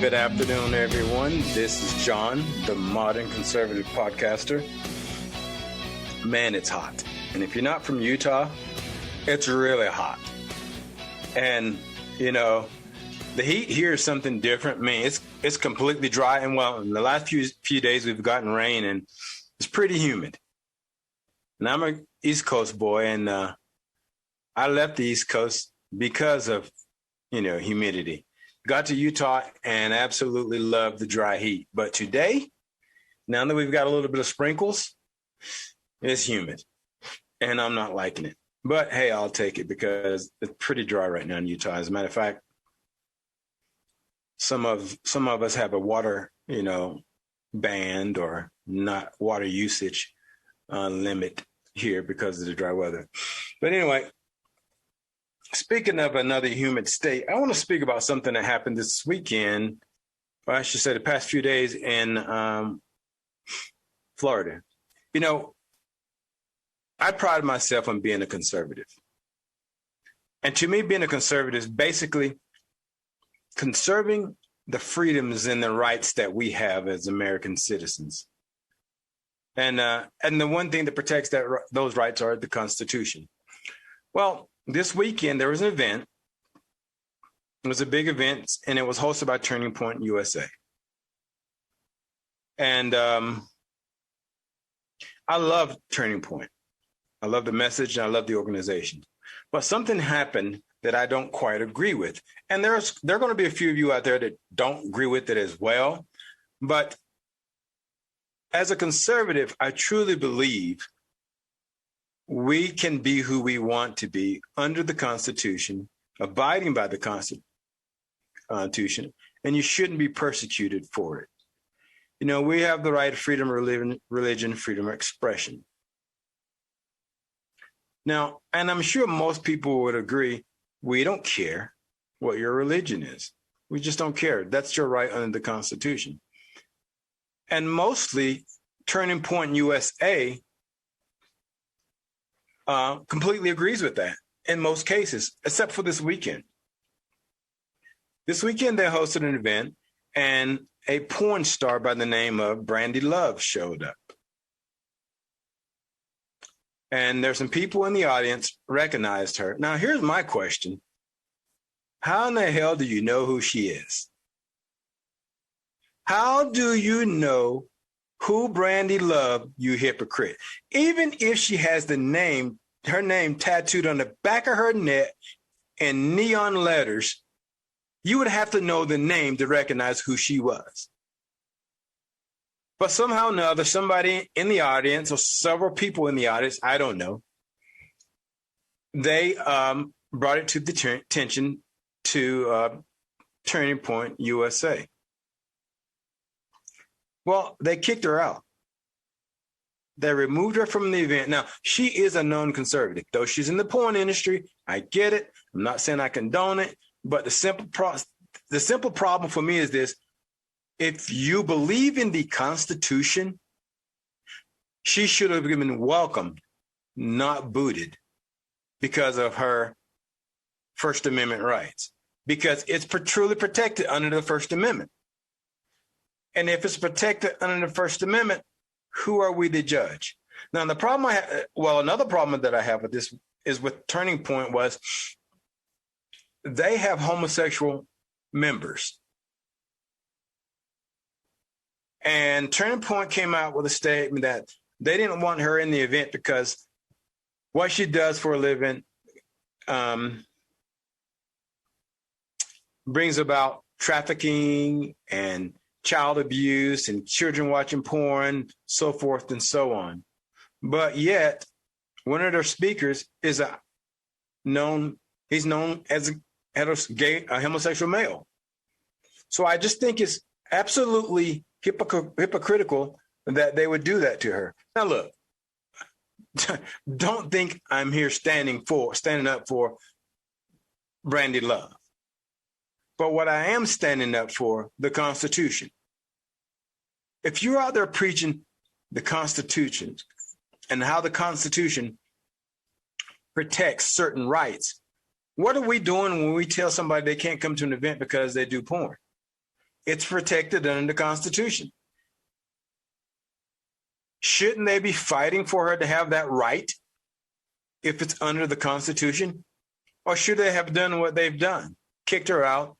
Good afternoon, everyone. This is John, the modern conservative podcaster. Man, it's hot. And if you're not from Utah, it's really hot. And, you know, the heat here is something different. I mean, it's completely dry. And, well, in the last few days, we've gotten rain, and it's pretty humid. And I'm an East Coast boy, and I left the East Coast because of, humidity. Got to Utah and absolutely loved the dry heat. But today, now that we've got a little bit of sprinkles, it's humid. And I'm not liking it. But hey, I'll take it because it's pretty dry right now in Utah. As a matter of fact, some of us have a water, band or not water usage limit here because of the dry weather. But anyway, speaking of another humid state, I want to speak about something that happened this weekend, or I should say the past few days in Florida. I pride myself on being a conservative. And to me, being a conservative is basically conserving the freedoms and the rights that we have as American citizens. And the one thing that protects those rights are the Constitution. Well, this weekend, there was an event. It was a big event, and it was hosted by Turning Point USA. And I love Turning Point. I love the message, and I love the organization. But something happened that I don't quite agree with. And there are going to be a few of you out there that don't agree with it as well. But as a conservative, I truly believe we can be who we want to be under the Constitution, abiding by the Constitution, and you shouldn't be persecuted for it. We have the right of freedom of religion, freedom of expression. Now, and I'm sure most people would agree, we don't care what your religion is. We just don't care. That's your right under the Constitution. And mostly, Turning Point USA completely agrees with that in most cases, except for this weekend. This weekend, they hosted an event, and a porn star by the name of Brandy Love showed up. And there's some people in the audience recognized her. Now, here's my question. How in the hell do you know who she is? How do you know who Brandy Love, you hypocrite? Even if she has her name tattooed on the back of her neck in neon letters, you would have to know the name to recognize who she was. But somehow or another, somebody in the audience, or several people in the audience, I don't know, they brought it to the attention to Turning Point USA. Well, they kicked her out. They removed her from the event. Now, she is a known conservative. Though she's in the porn industry, I get it. I'm not saying I condone it. But the simple problem for me is this. If you believe in the Constitution, she should have been welcomed, not booted, because of her First Amendment rights. Because it's truly protected under the First Amendment. And if it's protected under the First Amendment, who are we to judge? Now, the problem another problem that I have with this is with Turning Point was they have homosexual members. And Turning Point came out with a statement that they didn't want her in the event because what she does for a living brings about trafficking and child abuse and children watching porn, so forth and so on. But yet, one of their speakers is he's known as a homosexual male. So I just think it's absolutely hypocritical that they would do that to her. Now, look, don't think I'm here standing up for Brandy Love. But what I am standing up for, the Constitution. If you're out there preaching the Constitution and how the Constitution protects certain rights, what are we doing when we tell somebody they can't come to an event because they do porn? It's protected under the Constitution. Shouldn't they be fighting for her to have that right if it's under the Constitution? Or should they have done what they've done, kicked her out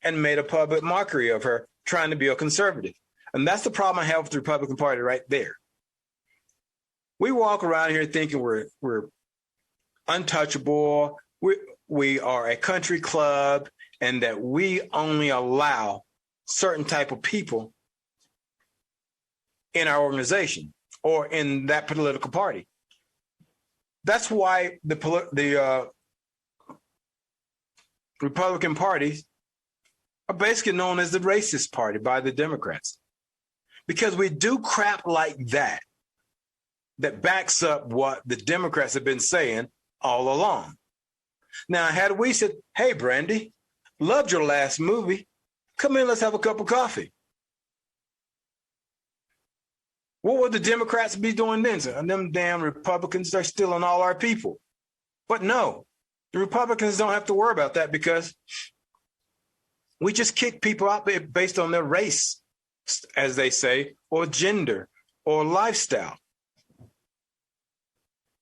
and made a public mockery of her trying to be a conservative? And that's the problem I have with the Republican Party right there. We walk around here thinking we're untouchable, we are a country club, and that we only allow certain type of people in our organization or in that political party. That's why the Republican parties are basically known as the racist party by the Democrats, because we do crap like that backs up what the Democrats have been saying all along. Now, had we said, hey, Brandy, loved your last movie, come in, let's have a cup of coffee, what would the Democrats be doing then? And them damn Republicans, they're stealing all our people. But no, the Republicans don't have to worry about that, because we just kick people out based on their race, as they say, or gender, or lifestyle.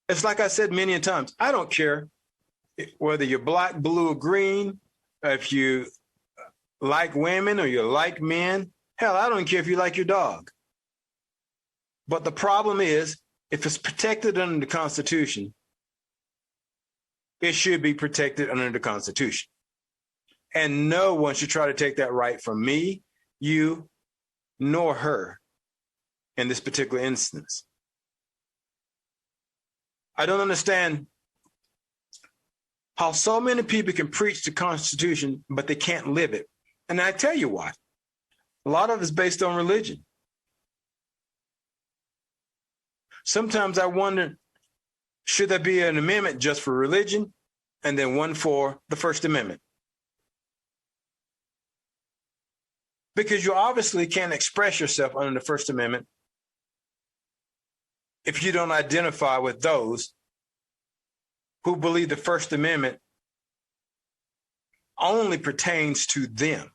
It's like I said many times, I don't care whether you're black, blue, or green, if you like women or you like men. Hell, I don't care if you like your dog. But the problem is, if it's protected under the Constitution, it should be protected under the Constitution. And no one should try to take that right from me, you, nor her in this particular instance. I don't understand how so many people can preach the Constitution, but they can't live it. And I tell you why. A lot of it's based on religion. Sometimes I wonder, should there be an amendment just for religion and then one for the First Amendment? Because you obviously can't express yourself under the First Amendment if you don't identify with those who believe the First Amendment only pertains to them.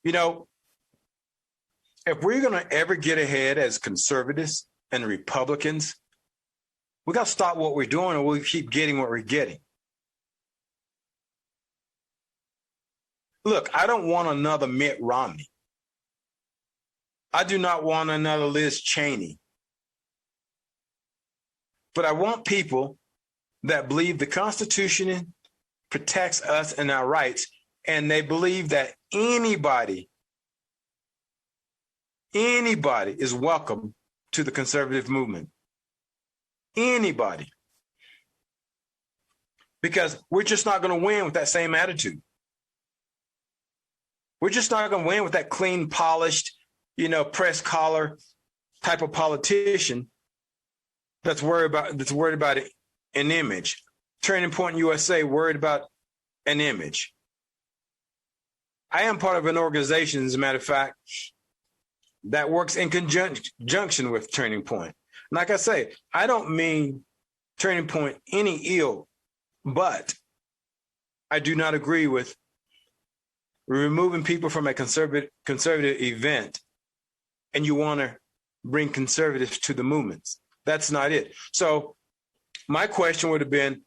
You know, if we're going to ever get ahead as conservatives and Republicans, we got to stop what we're doing, or we'll keep getting what we're getting. Look, I don't want another Mitt Romney. I do not want another Liz Cheney. But I want people that believe the Constitution protects us and our rights, and they believe that anybody is welcome to the conservative movement. Anybody. Because we're just not going to win with that same attitude. We're just not going to win with that clean, polished, press collar type of politician that's worried about an image. Turning Point USA worried about an image. I am part of an organization, as a matter of fact, that works in conjunction with Turning Point. Like I say, I don't mean Turning Point any ill, but I do not agree with removing people from a conservative event, and you want to bring conservatives to the movements. That's not it. So my question would have been,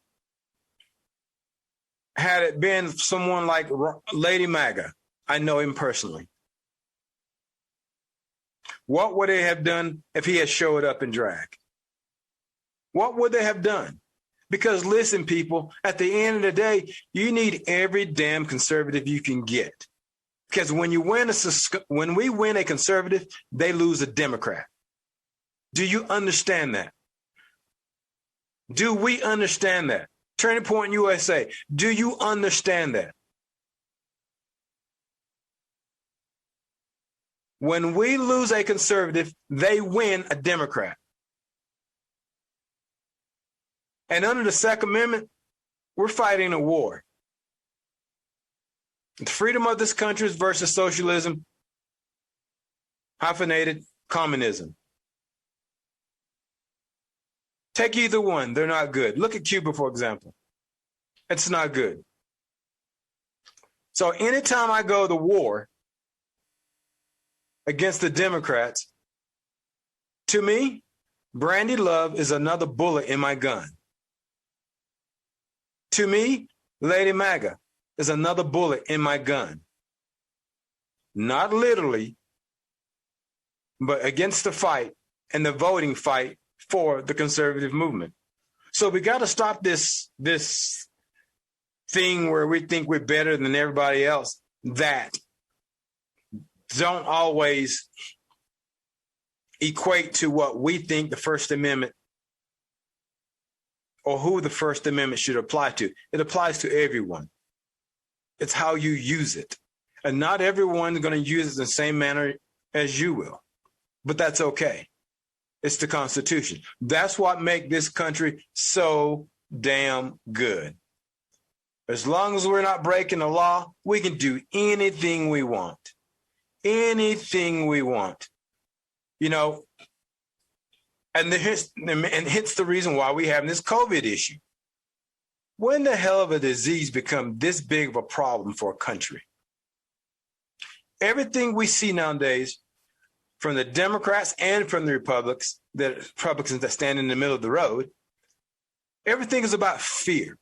had it been someone like Lady MAGA, I know him personally, what would they have done if he had showed up in drag? What would they have done? Because listen, people, at the end of the day, you need every damn conservative you can get. Because when we win a conservative, they lose a Democrat. Do you understand that? Do we understand that? Turning Point USA, do you understand that? When we lose a conservative, they win a Democrat. And under the Second Amendment, we're fighting a war. The freedom of this country versus socialism, hyphenated communism. Take either one, they're not good. Look at Cuba, for example. It's not good. So anytime I go to war against the Democrats, to me, Brandy Love is another bullet in my gun. To me, Lady MAGA is another bullet in my gun. Not literally, but against the fight and the voting fight for the conservative movement. So we got to stop this thing where we think we're better than everybody else that don't always equate to what we think the First Amendment or who the First Amendment should apply to. It applies to everyone. It's how you use it. And not everyone's going to use it in the same manner as you will. But that's okay. It's the Constitution. That's what makes this country so damn good. As long as we're not breaking the law, we can do anything we want. Anything we want. You know, and hence the reason why we have this COVID issue. When the hell of a disease become this big of a problem for a country? Everything we see nowadays from the Democrats and from the Republicans that stand in the middle of the road, everything is about fear.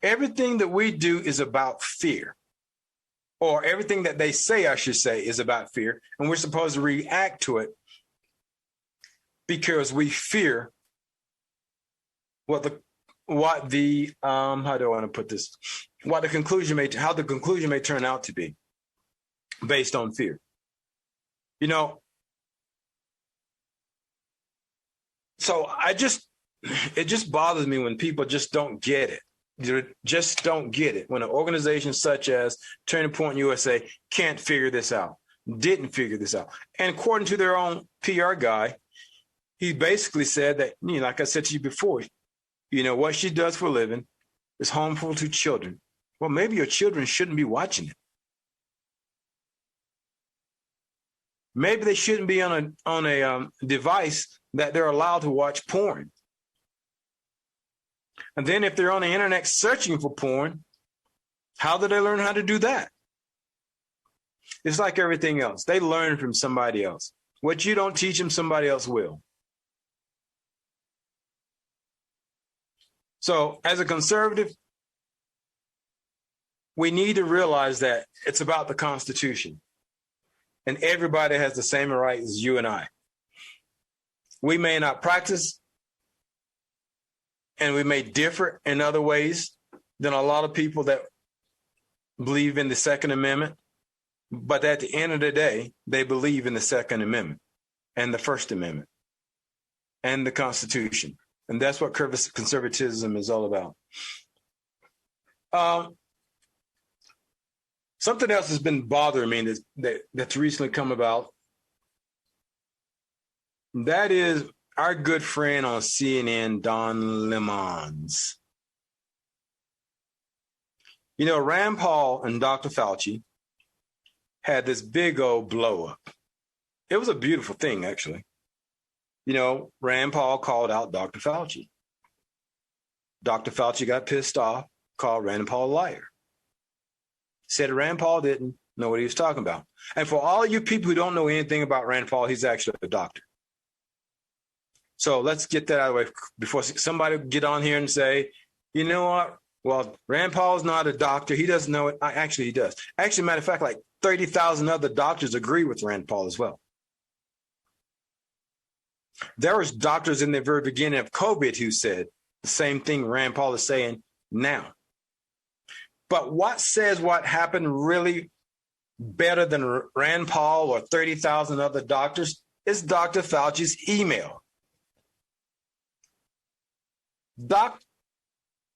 Everything that we do is about fear. Or everything that they say, I should say, is about fear. And we're supposed to react to it because we fear how do I want to put this? How the conclusion may turn out to be based on fear. You know, so it just bothers me when people just don't get it. You just don't get it. When an organization such as Turning Point USA can't figure this out, didn't figure this out. And according to their own PR guy, he basically said that, like I said to you before, what she does for a living is harmful to children. Well, maybe your children shouldn't be watching it. Maybe they shouldn't be on a device that they're allowed to watch porn. And then if they're on the internet searching for porn, how do they learn how to do that? It's like everything else. They learn from somebody else. What you don't teach them, somebody else will. So as a conservative, we need to realize that it's about the Constitution. And everybody has the same rights as you and I. We may not practice, and we may differ in other ways than a lot of people that believe in the Second Amendment. But at the end of the day, they believe in the Second Amendment and the First Amendment and the Constitution. And that's what conservatism is all about. Something else has been bothering me that's recently come about. That is our good friend on CNN, Don Lemons. Rand Paul and Dr. Fauci had this big old blow up. It was a beautiful thing, actually. Rand Paul called out Dr. Fauci. Dr. Fauci got pissed off, called Rand Paul a liar. Said Rand Paul didn't know what he was talking about. And for all you people who don't know anything about Rand Paul, he's actually a doctor. So let's get that out of the way before somebody get on here and say, you know what? Well, Rand Paul's not a doctor. He doesn't know it. Actually, he does. Actually, matter of fact, like 30,000 other doctors agree with Rand Paul as well. There was doctors in the very beginning of COVID who said the same thing Rand Paul is saying now. But what says what happened really better than Rand Paul or 30,000 other doctors is Dr. Fauci's email. Dr.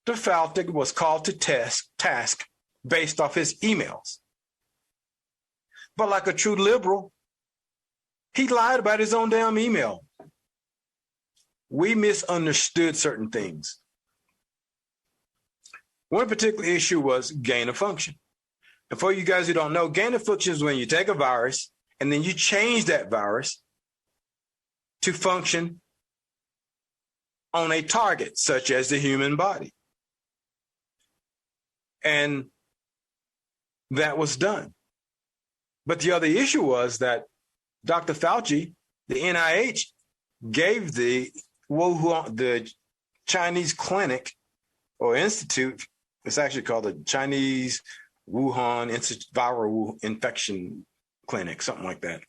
Fauci was called to task based off his emails. But like a true liberal, he lied about his own damn email. We misunderstood certain things. One particular issue was gain of function. And for you guys who don't know, gain of function is when you take a virus and then you change that virus to function on a target, such as the human body. And that was done. But the other issue was that Dr. Fauci, the NIH, gave the Chinese clinic or institute, it's actually called the Chinese Wuhan Viral Infection Clinic, something like that.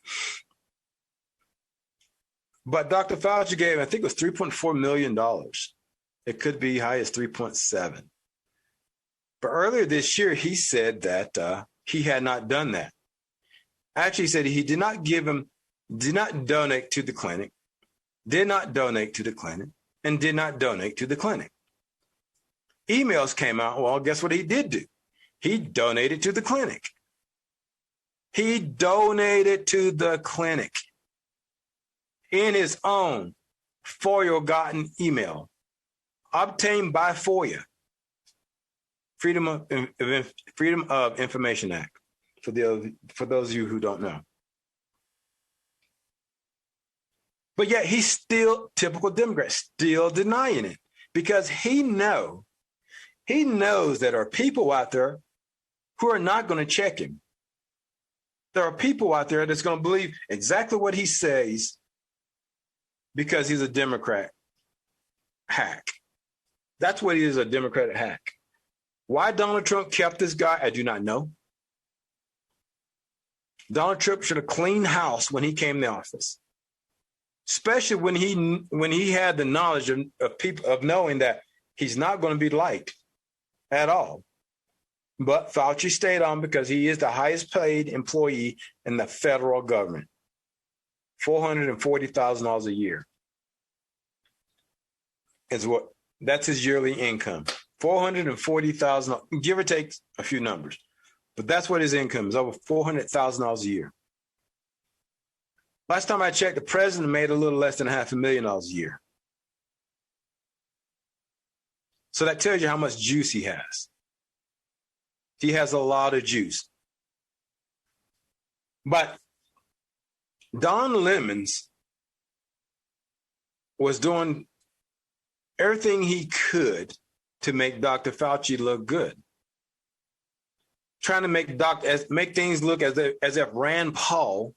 But Dr. Fauci gave, I think it was $3.4 million. It could be high as 3.7. But earlier this year, he said that he had not done that. Actually, he said he did not donate to the clinic, did not donate to the clinic, and did not donate to the clinic. Emails came out. Well, guess what he did do? He donated to the clinic. He donated to the clinic in his own FOIA-gotten email, obtained by FOIA, Freedom of Information Act, for those of you who don't know. But yet he's still, typical Democrat, still denying it, because he knows that there are people out there who are not going to check him. There are people out there that's going to believe exactly what he says because he's a Democrat hack. That's what he is, a Democratic hack. Why Donald Trump kept this guy, I do not know. Donald Trump should have cleaned house when he came to office, especially when he had the knowledge of people, of knowing that he's not going to be liked at all. But Fauci stayed on because he is the highest paid employee in the federal government, $440,000 a year. That's his yearly income, $440,000, give or take a few numbers. But that's what his income is, over $400,000 a year. Last time I checked, the president made a little less than $500,000 a year. So that tells you how much juice he has. He has a lot of juice. But Don Lemons was doing everything he could to make Dr. Fauci look good, trying to make things look as if Rand Paul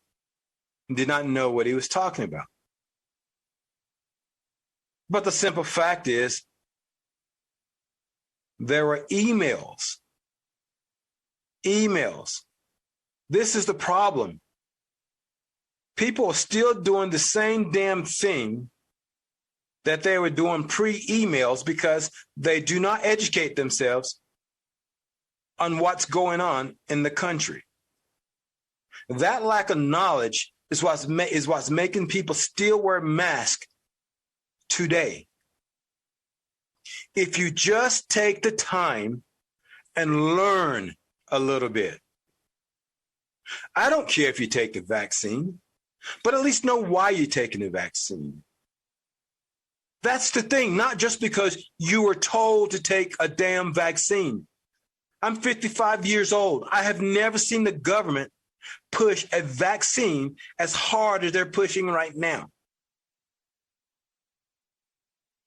did not know what he was talking about. But the simple fact is, there were emails. This is the problem. People are still doing the same damn thing that they were doing pre-emails because they do not educate themselves on what's going on in the country. That lack of knowledge is what's making people still wear masks today. If you just take the time and learn a little bit. I don't care if you take the vaccine, but at least know why you're taking the vaccine. That's the thing, not just because you were told to take a damn vaccine. I'm 55 years old. I have never seen the government push a vaccine as hard as they're pushing right now.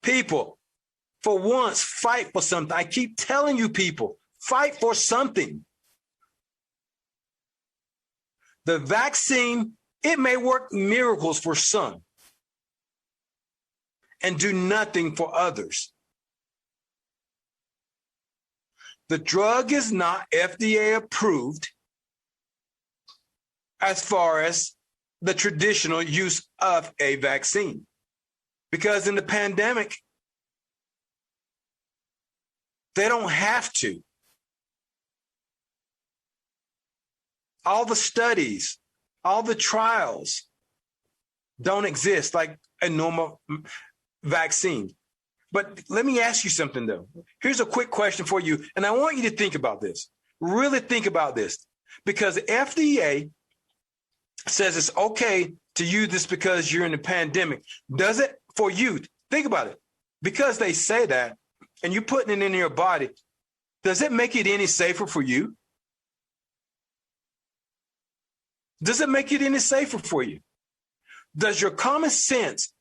People, for once, fight for something. I keep telling you people, fight for something. The vaccine, it may work miracles for some and do nothing for others. The drug is not FDA approved as far as the traditional use of a vaccine. Because in the pandemic, they don't have to. All the studies, all the trials don't exist like a normal vaccine. But let me ask you something, though. Here's a quick question for you, and I want you to think about this. Really think about this. Because the FDA says it's okay to use this because you're in a pandemic. Does it for you? Think about it. Because they say that, and you're putting it in your body, does it make it any safer for you? Does it make it any safer for you? Does your common sense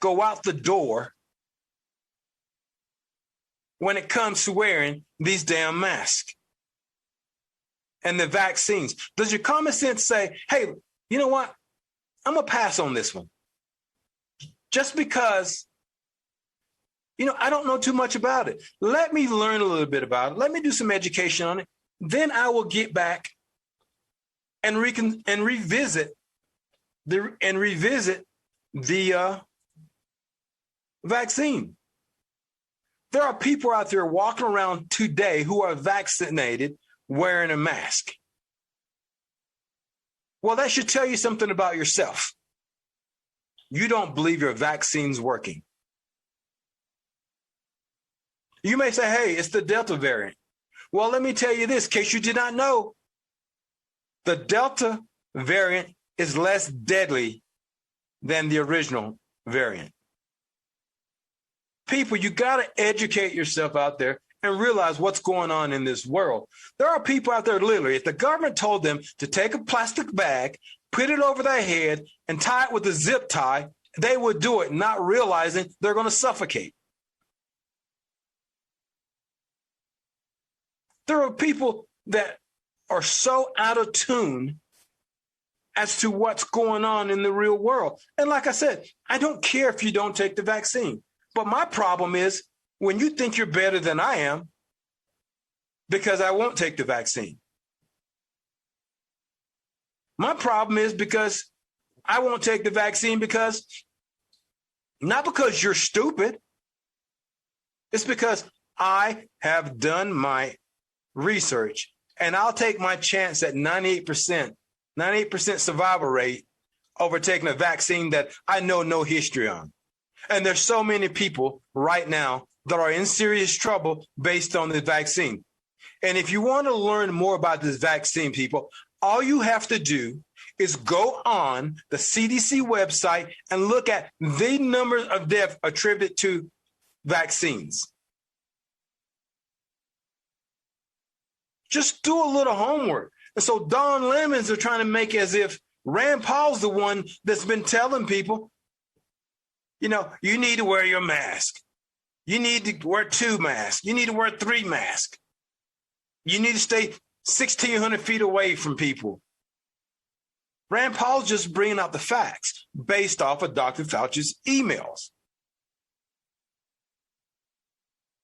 go out the door when it comes to wearing these damn masks? and the vaccines? Does your common sense say, hey, you know what? I'm going to pass on this one. Just because, I don't know too much about it. Let me learn a little bit about it. Let me do some education on it. Then I will get back and revisit the vaccine. There are people out there walking around today who are vaccinated wearing a mask. Well, that should tell you something about yourself. You don't believe your vaccine's working. You may say, hey, it's the Delta variant. Well, let me tell you this, in case you did not know, the Delta variant is less deadly than the original variant. People, you got to educate yourself out there and realize what's going on in this world. There are people out there, literally, if the government told them to take a plastic bag, put it over their head, and tie it with a zip tie, they would do it, not realizing they're going to suffocate. There are people that are so out of tune as to what's going on in the real world. And like I said, I don't care if you don't take the vaccine. But my problem is when you think you're better than I am because I won't take the vaccine. My problem is because I won't take the vaccine because, not because you're stupid, it's because I have done my research and I'll take my chance at 98% survival rate over taking a vaccine that I know no history on. And there's so many people right now that are in serious trouble based on the vaccine. And if you want to learn more about this vaccine, people, all you have to do is go on the CDC website and look at the numbers of deaths attributed to vaccines. Just do a little homework. And so Don Lemons are trying to make as if Rand Paul's the one that's been telling people, you need to wear your mask. You need to wear 2 masks. You need to wear 3 masks. You need to stay 1,600 feet away from people. Rand Paul's just bringing out the facts based off of Dr. Fauci's emails.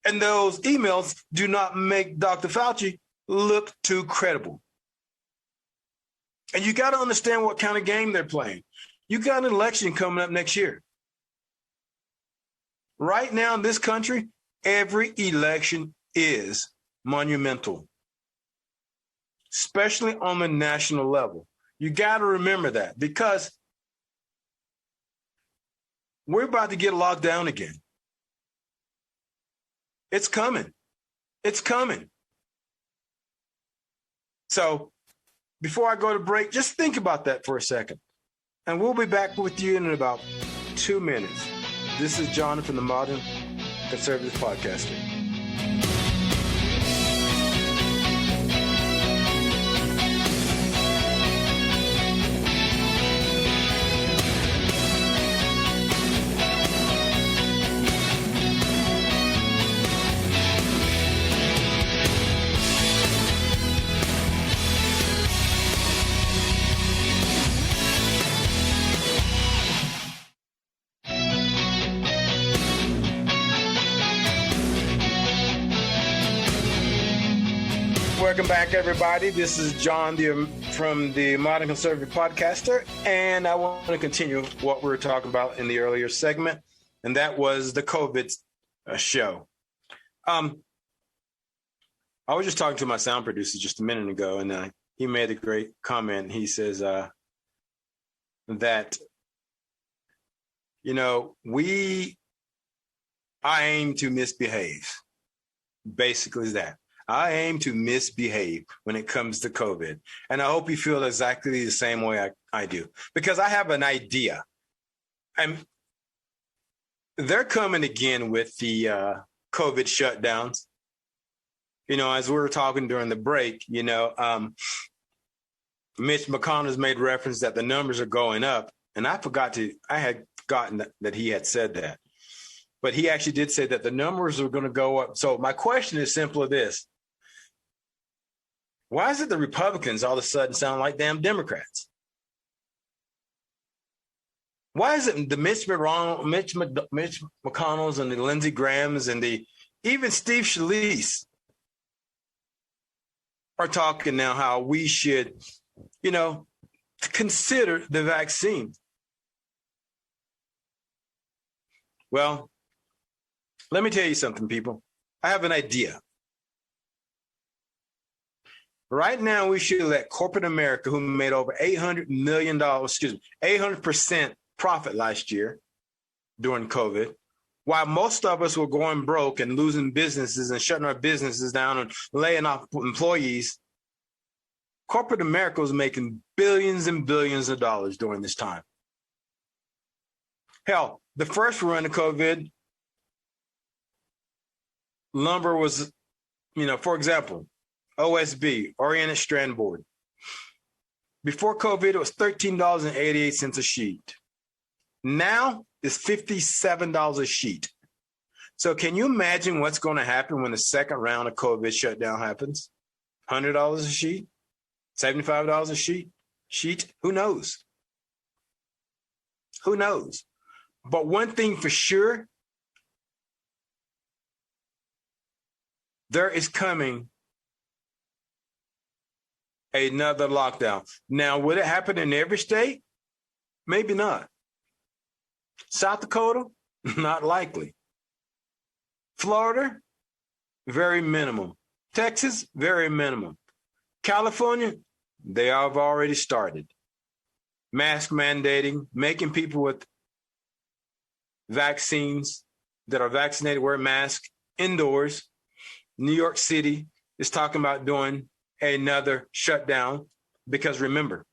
And those emails do not make Dr. Fauci look too credible. And you got to understand what kind of game they're playing. You got an election coming up next year. Right now in this country, every election is monumental, especially on the national level. You got to remember that because we're about to get locked down again. It's coming. It's coming. So before I go to break, just think about that for a second. And we'll be back with you in about 2 minutes. This is Jonathan, the Modern Conservative Podcaster. Welcome back, everybody. This is John from the Modern Conservative Podcaster, and I want to continue what we were talking about in the earlier segment, and that was the COVID show. I was just talking to my sound producer just a minute ago, and he made a great comment. He says that, I aim to misbehave. Basically that. I aim to misbehave when it comes to COVID. And I hope you feel exactly the same way I do, because I have an idea. They're coming again with the COVID shutdowns. As we were talking during the break, Mitch McConnell's made reference that the numbers are going up. And I had forgotten that he had said that. But he actually did say that the numbers are going to go up. So my question is simply this. Why is it the Republicans all of a sudden sound like damn Democrats? Why is it the Mitch McConnells and the Lindsey Grahams and even Steve Scalise are talking now how we should, consider the vaccine? Well, let me tell you something, people. I have an idea. Right now, we should let corporate America, who made over $800 million, 800% profit last year during COVID, while most of us were going broke and losing businesses and shutting our businesses down and laying off employees, corporate America was making billions and billions of dollars during this time. Hell, the first run of COVID, lumber was, for example, OSB, Oriented Strand Board. Before COVID, it was $13.88 a sheet. Now it's $57 a sheet. So can you imagine what's going to happen when the second round of COVID shutdown happens? $100 a sheet? $75 a sheet? Who knows? Who knows? But one thing for sure, there is coming another lockdown. Now, would it happen in every state? Maybe not. South Dakota? Not likely. Florida? Very minimum. Texas? Very minimum. California? They have already started. Mask mandating, making people with vaccines that are vaccinated wear masks indoors. New York City is talking about doing another shutdown because remember,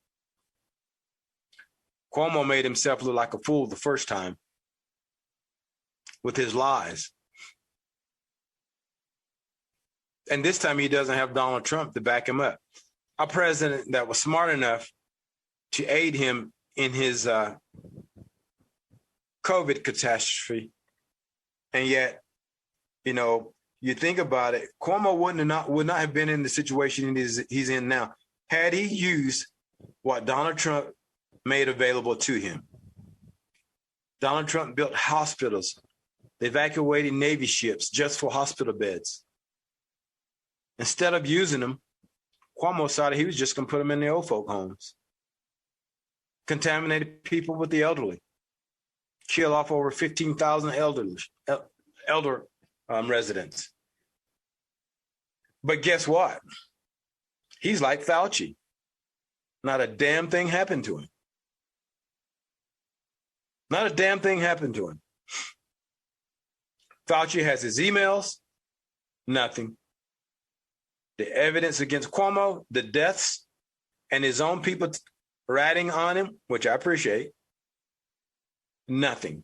Cuomo made himself look like a fool the first time with his lies. And this time he doesn't have Donald Trump to back him up. A president that was smart enough to aid him in his COVID catastrophe. And yet, you think about it, Cuomo would not have been in the situation he's in now had he used what Donald Trump made available to him. Donald Trump built hospitals, evacuated Navy ships just for hospital beds. Instead of using them, Cuomo decided he was just going to put them in the old folk homes. Contaminated people with the elderly. Kill off over 15,000 elder residents. But guess what? He's like Fauci. Not a damn thing happened to him. Not a damn thing happened to him. Fauci has his emails, nothing. The evidence against Cuomo, the deaths, and his own people ratting on him, which I appreciate, nothing.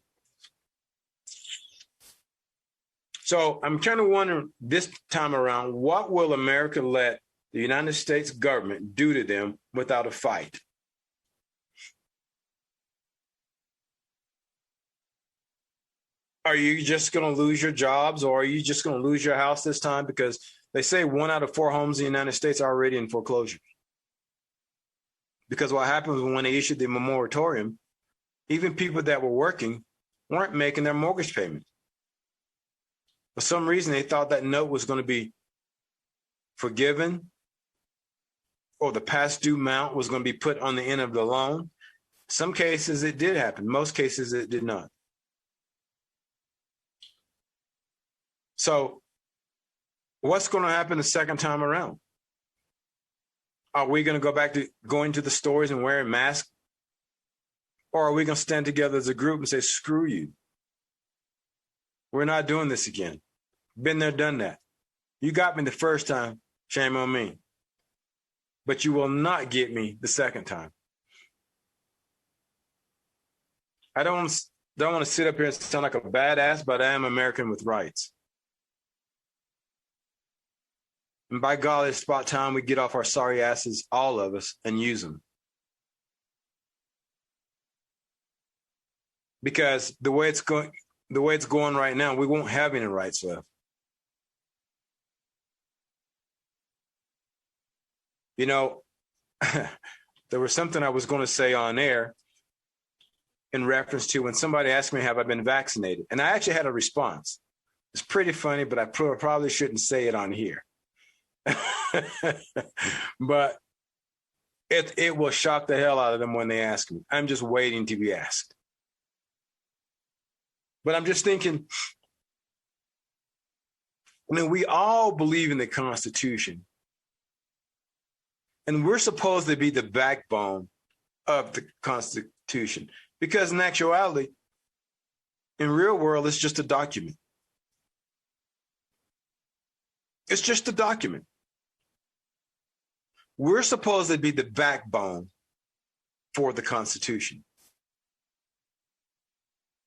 So I'm trying to wonder this time around, what will America let the United States government do to them without a fight? Are you just going to lose your jobs, or are you just going to lose your house this time? Because they say 1 out of 4 homes in the United States are already in foreclosure. Because what happens when they issued the moratorium, even people that were working weren't making their mortgage payment. For some reason, they thought that note was going to be forgiven, or the past due amount was going to be put on the end of the loan. Some cases it did happen. Most cases it did not. So what's going to happen the second time around? Are we going to go back to going to the stores and wearing masks? Or are we going to stand together as a group and say, screw you? We're not doing this again. Been there, done that. You got me the first time, shame on me. But you will not get me the second time. I don't want to sit up here and sound like a badass, but I am American with rights. And by golly, it's about time we get off our sorry asses, all of us, and use them. Because the way it's going right now, we won't have any rights left. You know, there was something I was going to say on air in reference to when somebody asked me, have I been vaccinated? And I actually had a response. It's pretty funny, but I probably shouldn't say it on here. But it will shock the hell out of them when they ask me. I'm just waiting to be asked. But I'm just thinking, I mean, we all believe in the Constitution. And we're supposed to be the backbone of the Constitution. Because in actuality, in real world, it's just a document. It's just a document. We're supposed to be the backbone for the Constitution.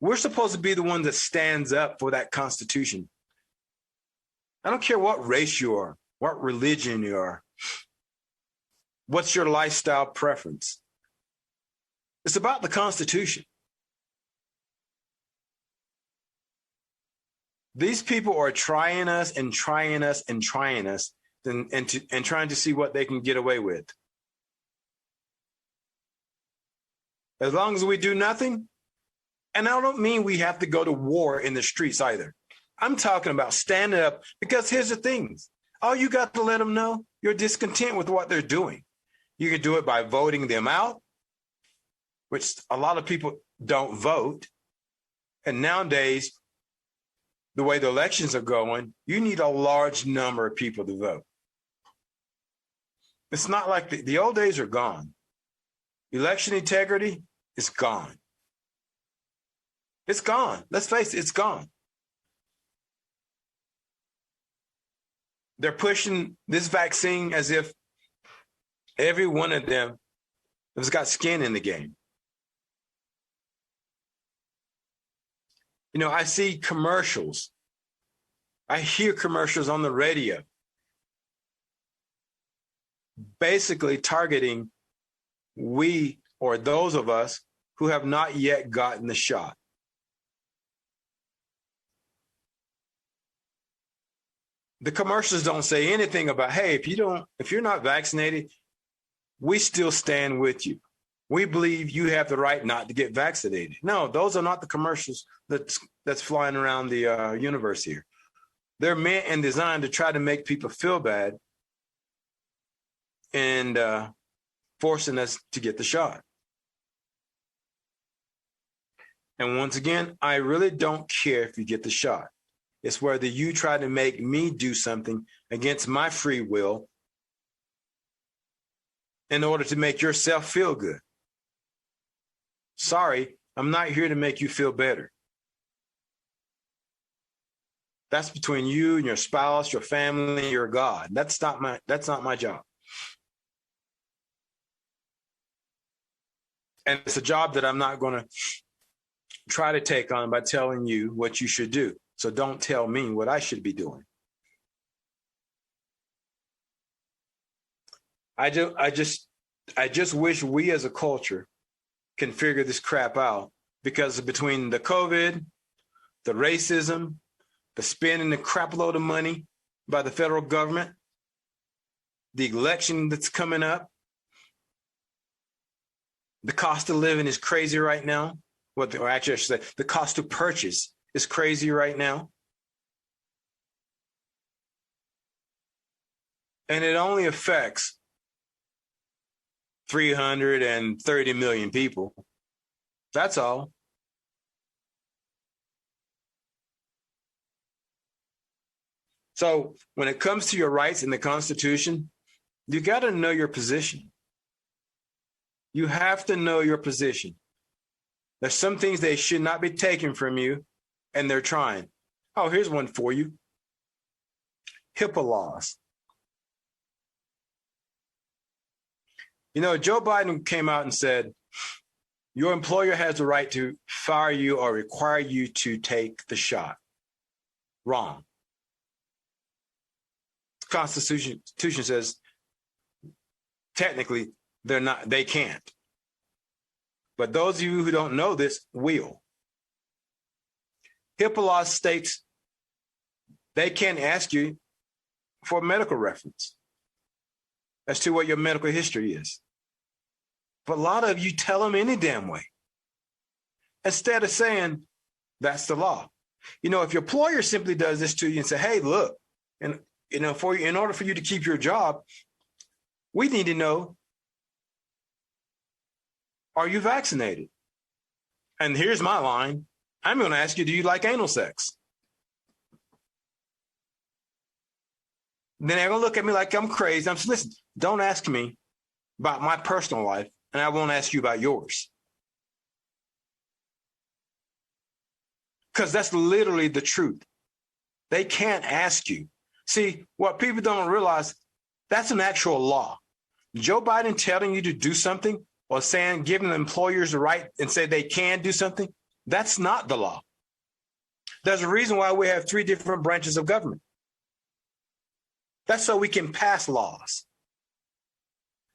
We're supposed to be the one that stands up for that Constitution. I don't care what race you are, what religion you are, what's your lifestyle preference. It's about the Constitution. These people are trying us and trying us and trying us and trying to see what they can get away with. As long as we do nothing, and I don't mean we have to go to war in the streets either. I'm talking about standing up, because here's the thing. All you got to let them know, you're discontent with what they're doing. You can do it by voting them out, which a lot of people don't vote. And nowadays, the way the elections are going, you need a large number of people to vote. It's not like the old days are gone. Election integrity is gone. It's gone. Let's face it, it's gone. They're pushing this vaccine as if every one of them has got skin in the game. You know, I see commercials. I hear commercials on the radio, basically targeting we or those of us who have not yet gotten the shot. The commercials don't say anything about, hey, if you're not vaccinated, we still stand with you. We believe you have the right not to get vaccinated. No, those are not the commercials that's flying around the universe here. They're meant and designed to try to make people feel bad and forcing us to get the shot. And once again, I really don't care if you get the shot. It's whether you try to make me do something against my free will in order to make yourself feel good. Sorry, I'm not here to make you feel better. That's between you and your spouse, your family, your God. That's not my job. And it's a job that I'm not going to try to take on by telling you what you should do. So don't tell me what I should be doing. I just wish we as a culture can figure this crap out, because between the COVID, the racism, the spending the crap load of money by the federal government, the election that's coming up, the cost of living is crazy right now. Or actually, I should say, the cost to purchase is crazy right now. And it only affects 330 million people. That's all. So when it comes to your rights in the Constitution, you got to know your position. You have to know your position. There's some things they should not be taken from you, and they're trying. Oh, here's one for you. HIPAA laws. You know, Joe Biden came out and said, your employer has the right to fire you or require you to take the shot. Wrong. The Constitution says, technically, they can't. But those of you who don't know this will. HIPAA law states they can't ask you for a medical reference. as to what your medical history is. But a lot of you tell them any damn way. Instead of saying, that's the law. You know, if your employer simply does this to you and say, hey, look, and you know, in order for you to keep your job, we need to know, are you vaccinated? And here's my line. I'm going to ask you, do you like anal sex? Then they're going to look at me like I'm crazy. I'm saying, listen, don't ask me about my personal life, and I won't ask you about yours. Because that's literally the truth. They can't ask you. See, what people don't realize, that's an actual law. Joe Biden telling you to do something or saying, giving the employers the right and say they can do something, that's not the law. There's a reason why we have 3 different branches of government. That's so we can pass laws.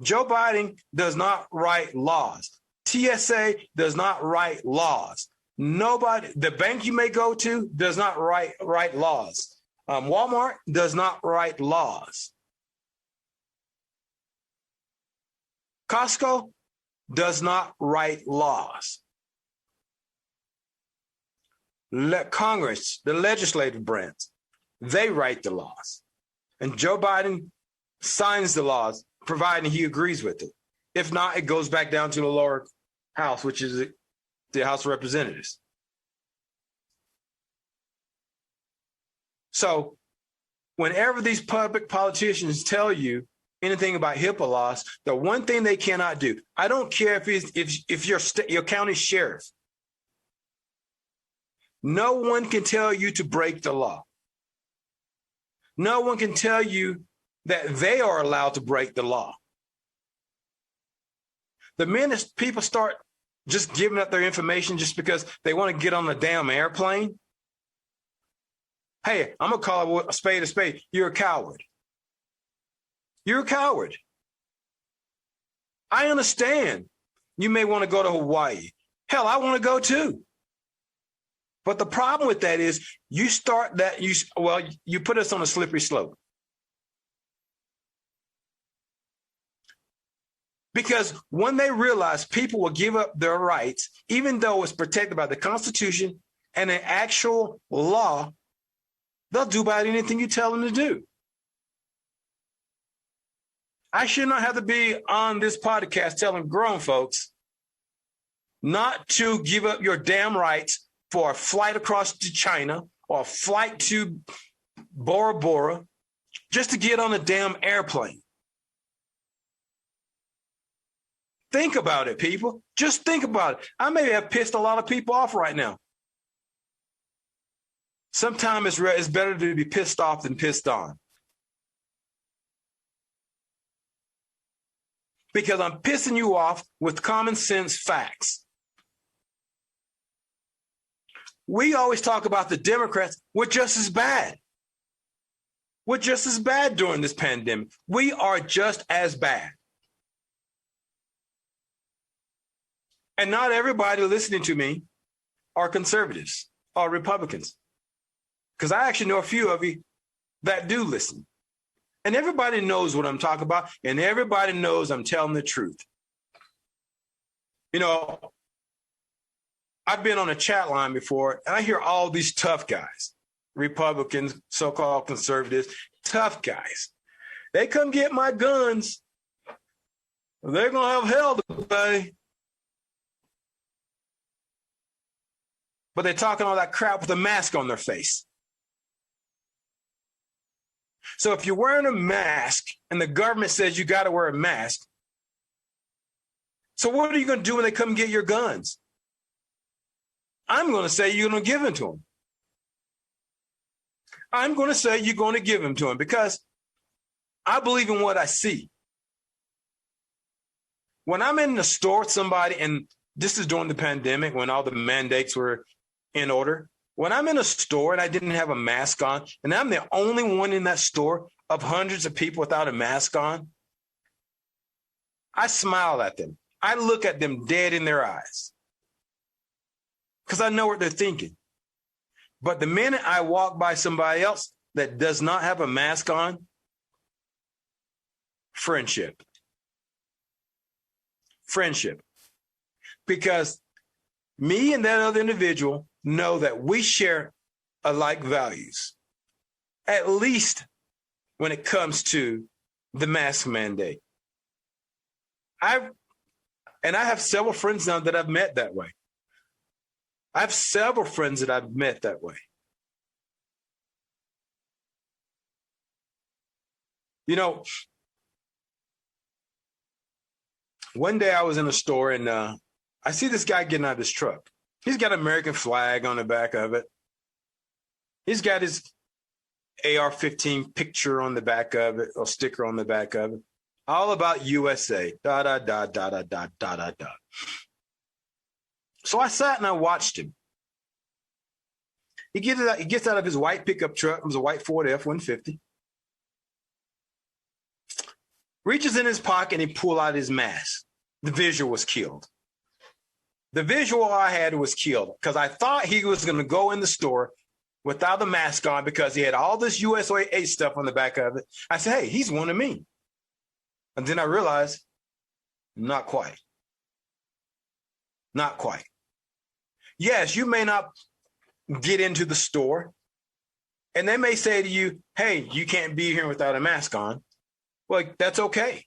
Joe Biden does not write laws. TSA does not write laws. Nobody, the bank you may go to does not write laws. Walmart does not write laws. Costco does not write laws. Congress, the legislative branch, they write the laws. And Joe Biden signs the laws, providing he agrees with it. If not, it goes back down to the lower house, which is the House of Representatives. So whenever these public politicians tell you anything about HIPAA laws, the one thing they cannot do, I don't care if your county sheriff, no one can tell you to break the law. No one can tell you that they are allowed to break the law. The minute people start just giving up their information just because they want to get on the damn airplane, hey, I'm going to call a spade a spade. You're a coward. You're a coward. I understand you may want to go to Hawaii. Hell, I want to go too. But the problem with that is you start that, you put us on a slippery slope. Because when they realize people will give up their rights, even though it's protected by the Constitution and an actual law, they'll do about anything you tell them to do. I should not have to be on this podcast telling grown folks not to give up your damn rights for a flight across to China or a flight to Bora Bora just to get on a damn airplane. Think about it, people. Just think about it. I may have pissed a lot of people off right now. Sometimes it's better to be pissed off than pissed on. Because I'm pissing you off with common sense facts. We always talk about the Democrats. We're just as bad. We're just as bad during this pandemic. We are just as bad. And not everybody listening to me are conservatives or Republicans. Because I actually know a few of you that do listen. And everybody knows what I'm talking about. And everybody knows I'm telling the truth. You know, I've been on a chat line before, and I hear all these tough guys, Republicans, so-called conservatives, tough guys. They come get my guns. They're going to have hell to pay. But they're talking all that crap with a mask on their face. So if you're wearing a mask and the government says you got to wear a mask, so what are you going to do when they come get your guns? I'm going to say you're going to give them to them. I'm going to say you're going to give them to them because I believe in what I see. When I'm in the store with somebody, and this is during the pandemic when all the mandates were in order, when I'm in a store and I didn't have a mask on, and I'm the only one in that store of hundreds of people without a mask on, I smile at them. I look at them dead in their eyes because I know what they're thinking. But the minute I walk by somebody else that does not have a mask on, Friendship. Friendship. Because me and that other individual know that we share alike values, at least when it comes to the mask mandate. I have several friends now that I've met that way. I have several friends that I've met that way. You know, one day I was in a store and I see this guy getting out of his truck. He's got an American flag on the back of it. He's got his AR-15 picture on the back of it, or sticker on the back of it. All about USA. Da, da, da, da, da, da, da, da, da. So I sat and I watched him. He gets out of his white pickup truck. It was a white Ford F-150. Reaches in his pocket and he pulled out his mask. The visual was killed. The visual I had was killed because I thought he was going to go in the store without the mask on because he had all this USA stuff on the back of it. I said, hey, he's one of me. And then I realized, not quite. Not quite. Yes, you may not get into the store and they may say to you, hey, you can't be here without a mask on. Well, that's okay.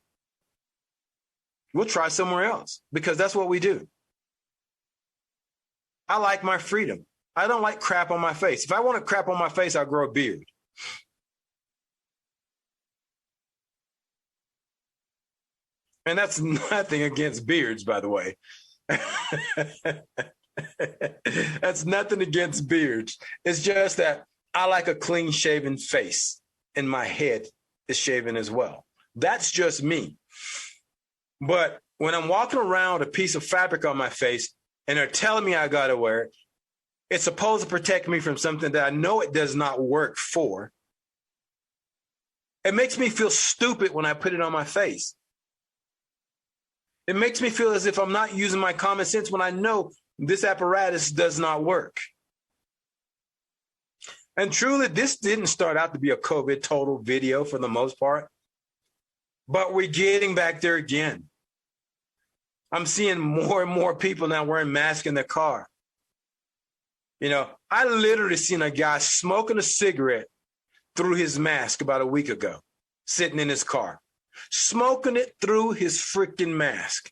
We'll try somewhere else because that's what we do. I like my freedom. I don't like crap on my face. If I want to crap on my face, I'll grow a beard. And that's nothing against beards, by the way. That's nothing against beards. It's just that I like a clean shaven face and my head is shaven as well. That's just me. But when I'm walking around with a piece of fabric on my face and they're telling me I got to wear it, it's supposed to protect me from something that I know it does not work for. It makes me feel stupid when I put it on my face. It makes me feel as if I'm not using my common sense when I know this apparatus does not work. And truly, this didn't start out to be a COVID total video for the most part, but we're getting back there again. I'm seeing more and more people now wearing masks in their car. You know, I literally seen a guy smoking a cigarette through his mask about a week ago, sitting in his car, smoking it through his freaking mask.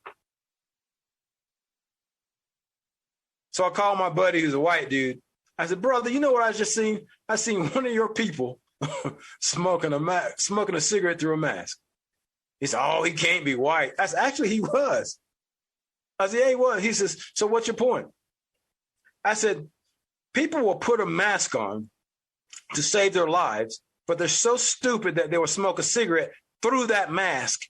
So I called my buddy who's a white dude. I said, brother, you know what I just seen? I seen one of your people smoking a cigarette through a mask. He said, oh, he can't be white. I said, actually, he was. I said, yeah, he was. He says, so what's your point? I said, people will put a mask on to save their lives, but they're so stupid that they will smoke a cigarette through that mask,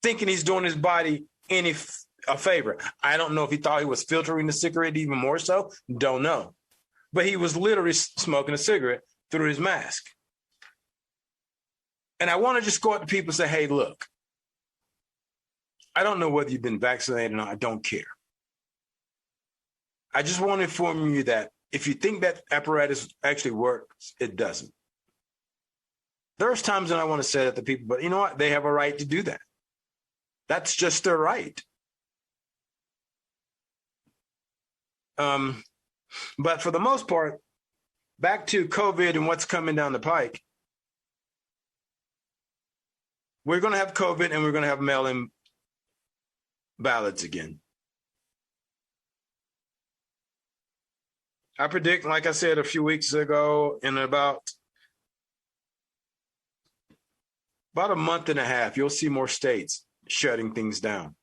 thinking he's doing his body a favor. I don't know if he thought he was filtering the cigarette even more so. Don't know. But he was literally smoking a cigarette through his mask. And I want to just go up to people and say, hey, look, I don't know whether you've been vaccinated or not. I don't care. I just want to inform you that if you think that apparatus actually works, it doesn't. There's times when I want to say that to people, but you know what? They have a right to do that. That's just their right. But for the most part, back to COVID and what's coming down the pike, we're going to have COVID and we're going to have mail-in ballots again. I predict, like I said a few weeks ago, in about a month and a half, you'll see more states shutting things down.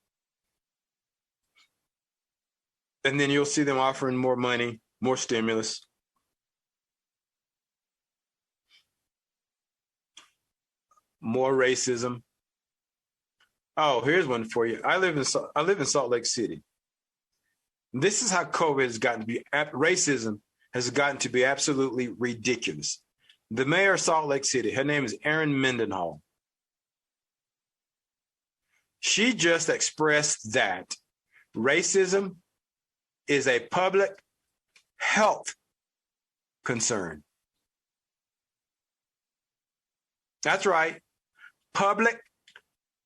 And then you'll see them offering more money, more stimulus. More racism. Oh, here's one for you. I live in Salt Lake City. This is how COVID has gotten to be, racism has gotten to be absolutely ridiculous. The mayor of Salt Lake City, her name is Erin Mendenhall. She just expressed that racism is a public health concern. That's right. Public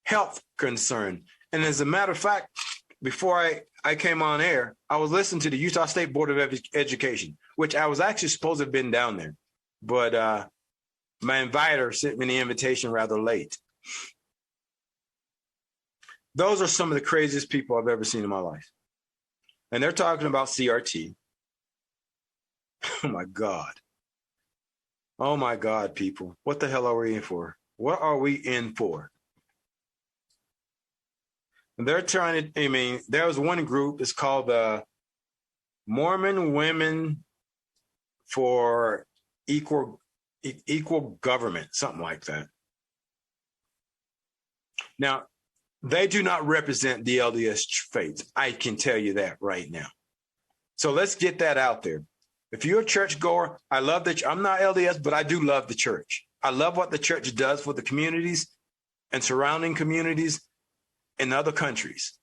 health concern. And as a matter of fact, before I came on air, I was listening to the Utah State Board of Education, which I was actually supposed to have been down there. But my inviter sent me the invitation rather late. Those are some of the craziest people I've ever seen in my life. And they're talking about CRT. Oh, my God. Oh, my God, people. What the hell are we in for? What are we in for? And they're trying to, there was one group, it's called the Mormon Women for Equal Government, something like that. Now, they do not represent the LDS faith. I can tell you that right now. So let's get that out there. If you're a churchgoer, I love that. I'm not LDS, but I do love the church. I love what the church does for the communities and surrounding communities in other countries.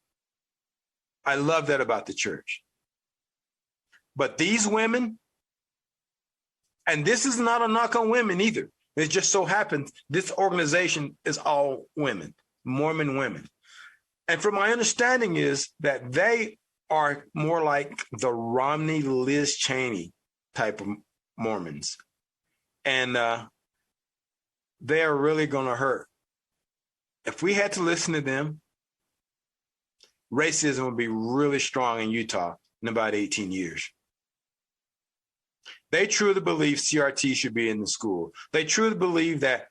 I love that about the church. But these women, and this is not a knock on women either. It just so happens this organization is all women, Mormon women. And from my understanding is that they are more like the Romney, Liz Cheney type of Mormons. And they are really going to hurt. If we had to listen to them, racism would be really strong in Utah in about 18 years. They truly believe CRT should be in the school. They truly believe that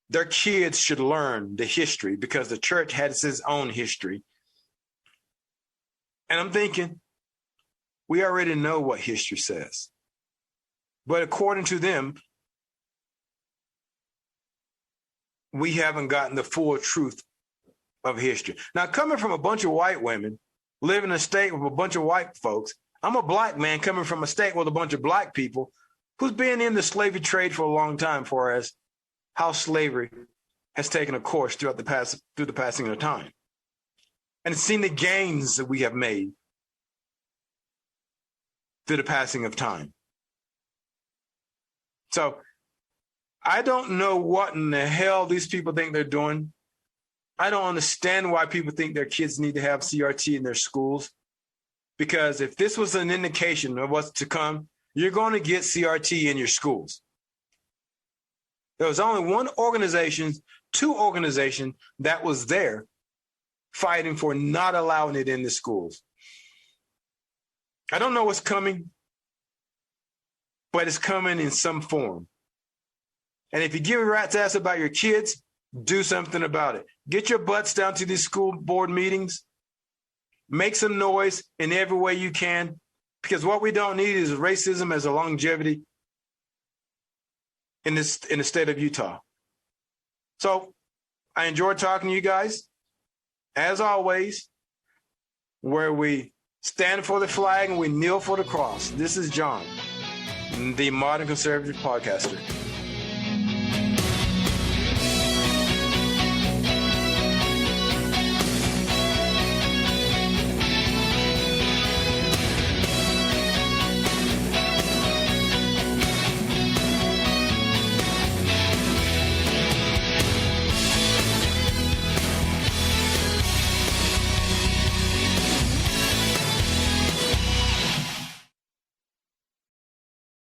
their kids should learn the history because the church has its own history. And I'm thinking, we already know what history says. But according to them, we haven't gotten the full truth of history. Now, coming from a bunch of white women, living in a state with a bunch of white folks, I'm a black man coming from a state with a bunch of black people who's been in the slavery trade for a long time, for as how slavery has taken a course through the passing of time, and seen the gains that we have made through the passing of time. So I don't know what in the hell these people think they're doing. I don't understand why people think their kids need to have CRT in their schools. Because if this was an indication of what's to come, you're going to get CRT in your schools. There was only two organizations that was there fighting for not allowing it in the schools. I don't know what's coming, but it's coming in some form. And if you give a rat's ass about your kids, do something about it. Get your butts down to these school board meetings. Make some noise in every way you can, because what we don't need is racism as a longevity in the state of Utah. So I enjoyed talking to you guys. As always, where we stand for the flag and we kneel for the cross. This is John, the Modern Conservative Podcaster.